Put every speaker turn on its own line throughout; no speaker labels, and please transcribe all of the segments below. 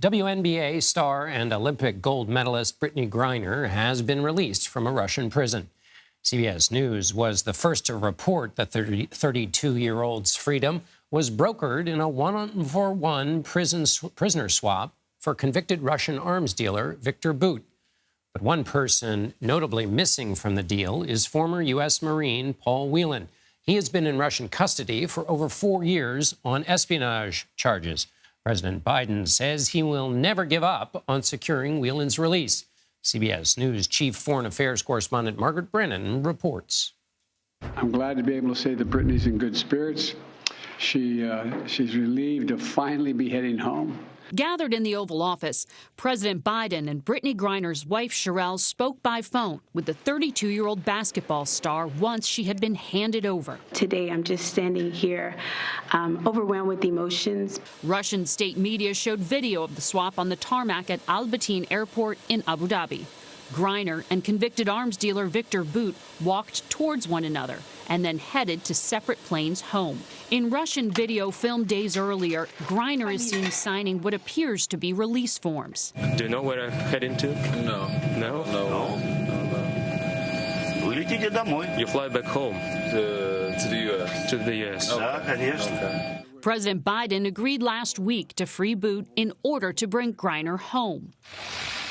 WNBA star and Olympic gold medalist Brittney Griner has been released from a Russian prison. CBS News was the first to report that the 32-year-old's freedom was brokered in a one-for-one prisoner swap for convicted Russian arms dealer Viktor Bout. But one person notably missing from the deal is former U.S. Marine Paul Whelan. He has been in Russian custody for over 4 years on espionage charges. President Biden says he will never give up on securing Whelan's release. CBS News Chief Foreign Affairs Correspondent Margaret Brennan reports.
I'm glad to be able to say that Brittney's in good spirits. She's relieved to finally be heading home.
Gathered in the Oval Office, President Biden and Brittney Griner's wife, Sherelle, spoke by phone with the 32-year-old basketball star once she had been handed over.
Today, I'm just standing here overwhelmed with emotions.
Russian state media showed video of the swap on the tarmac at Al Bateen Airport in Abu Dhabi. Griner and convicted arms dealer Viktor Bout walked towards one another and then headed to separate planes home. In Russian video filmed days earlier, Griner is seen signing what appears to be release forms.
Do you know where I'm heading to? No. No? No. You fly back home? To the U.S. To the U.S. Okay.
President Biden agreed last week to free Bout in order to bring Griner home.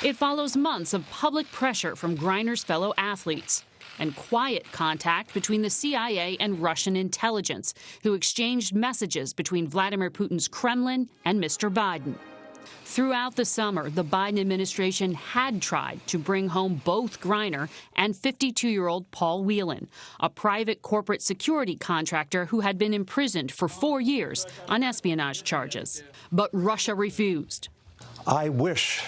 It follows months of public pressure from Griner's fellow athletes and quiet contact between the CIA and Russian intelligence, who exchanged messages between Vladimir Putin's Kremlin and Mr. Biden. Throughout the summer, the Biden administration had tried to bring home both Griner and 52-year-old Paul Whelan, a private corporate security contractor who had been imprisoned for 4 years on espionage charges. But Russia refused.
I wish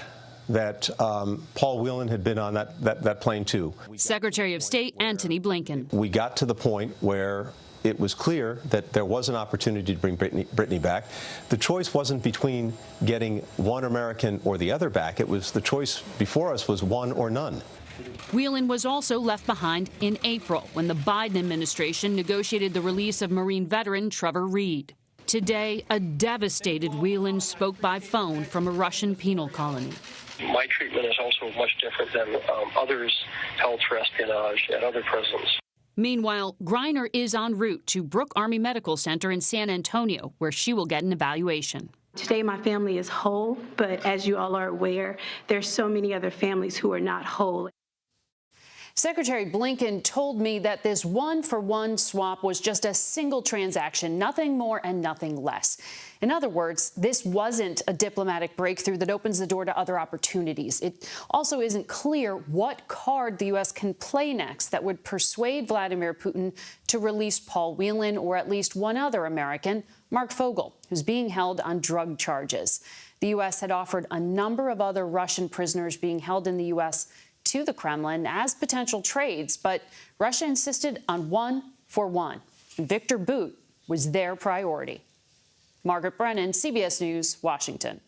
that Paul Whelan had been on that plane, too.
Secretary of State Antony Blinken.
We got to the point where it was clear that there was an opportunity to bring Brittney back. The choice wasn't between getting one American or the other back. It was the choice before us was one or none.
Whelan was also left behind in April when the Biden administration negotiated the release of Marine veteran Trevor Reed. Today, a devastated Whelan spoke by phone from a Russian penal colony.
My treatment is also much different than others held for espionage at other prisons.
Meanwhile, Griner is en route to Brooke Army Medical Center in San Antonio, where she will get an evaluation.
Today, my family is whole, but as you all are aware, there's so many other families who are not whole.
Secretary Blinken told me that this one-for-one swap was just a single transaction, nothing more and nothing less. In other words, this wasn't a diplomatic breakthrough that opens the door to other opportunities. It also isn't clear what card the U.S. can play next that would persuade Vladimir Putin to release Paul Whelan or at least one other American, Mark Fogel, who's being held on drug charges. The U.S. had offered a number of other Russian prisoners being held in the U.S. to the Kremlin as potential trades, but Russia insisted on one-for-one. Viktor Bout was their priority. Margaret Brennan, CBS News, Washington.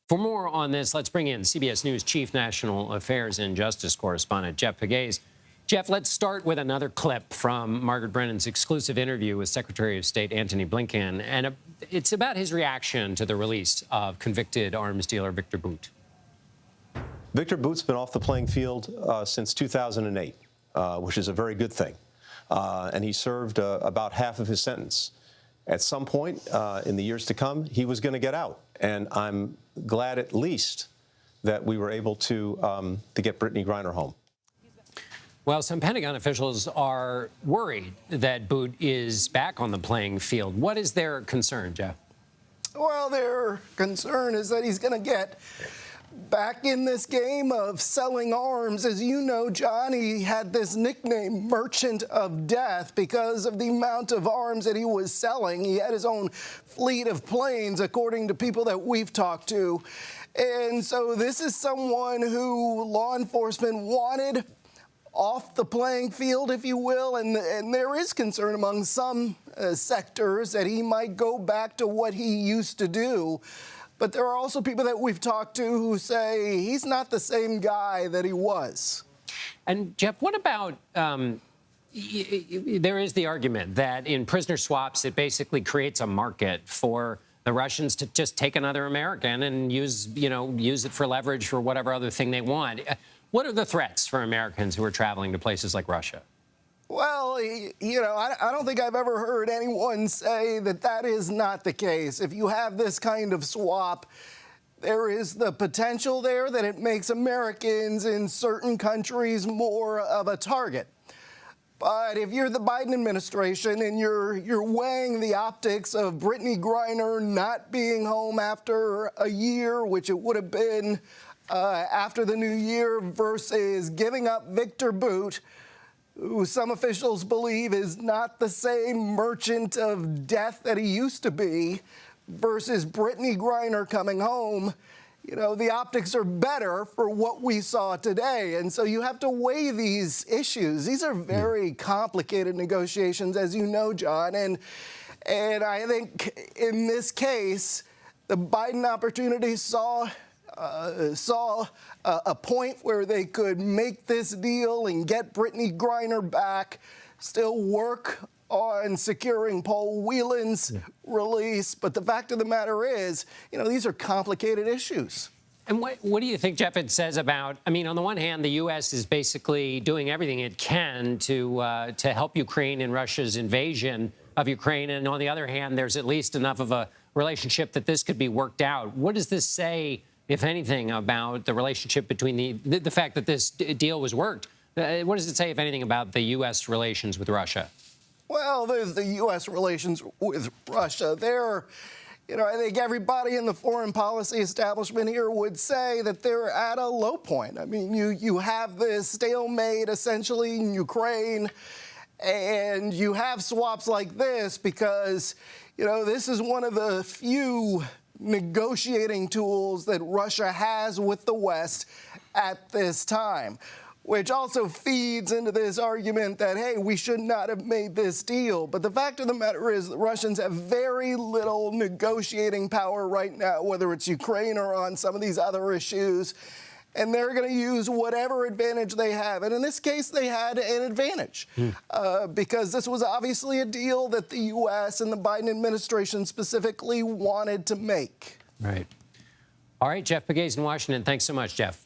For more on this, let's bring in CBS News Chief National Affairs and Justice Correspondent Jeff Pegues. Jeff, let's start with another clip from Margaret Brennan's exclusive interview with Secretary of State Antony Blinken, and it's about his reaction to the release of convicted arms dealer Viktor Bout.
Viktor Bout's been off the playing field since 2008, which is a very good thing. And he served about half of his sentence. At some point in the years to come, he was going to get out. And I'm glad at least that we were able to get Brittney Griner home.
Well, some Pentagon officials are worried that Bout is back on the playing field. What is their concern, Jeff?
Well, their concern is that he's going to get back in this game of selling arms. As you know, John, he had this nickname, Merchant of Death, because of the amount of arms that he was selling. He had his own fleet of planes, according to people that we've talked to. And so this is someone who law enforcement wanted off the playing field, if you will, and there is concern among some sectors that he might go back to what he used to do. But there are also people that we've talked to who say he's not the same guy that he was.
And, Jeff, what about there is the argument that in prisoner swaps, it basically creates a market for the Russians to just take another American and use it for leverage for whatever other thing they want. What are the threats for Americans who are traveling to places like Russia?
Well, I don't think I've ever heard anyone say that that is not the case. If you have this kind of swap, there is the potential there that it makes Americans in certain countries more of a target. But if you're the Biden administration and you're weighing the optics of Brittney Griner not being home after a year, which it would have been after the new year, versus giving up Viktor Bout, who some officials believe is not the same merchant of death that he used to be, versus Brittney Griner coming home, the optics are better for what we saw today. And so you have to weigh these issues. These are very complicated negotiations, as you know, John. And I think in this case, the Biden opportunity saw a point where they could make this deal and get Brittney Griner back, still work on securing Paul Whelan's release. But the fact of the matter is, these are complicated issues.
And what do you think, Jeff, it says about, on the one hand, the U.S. is basically doing everything it can to help Ukraine in Russia's invasion of Ukraine. And on the other hand, there's at least enough of a relationship that this could be worked out. What does this say, if anything, about the relationship between the fact that this deal was worked? What does it say, if anything, about the U.S. relations with Russia?
Well, there's the U.S. relations with Russia. I think everybody in the foreign policy establishment here would say that they're at a low point. You have this stalemate essentially in Ukraine, and you have swaps like this because, this is one of the few negotiating tools that Russia has with the West at this time, which also feeds into this argument that, hey, we should not have made this deal. But the fact of the matter is the Russians have very little negotiating power right now, whether it's Ukraine or on some of these other issues. And they're going to use whatever advantage they have. And in this case, they had an advantage because this was obviously a deal that the U.S. and the Biden administration specifically wanted to make.
Right. All right, Jeff Pegues in Washington. Thanks so much, Jeff.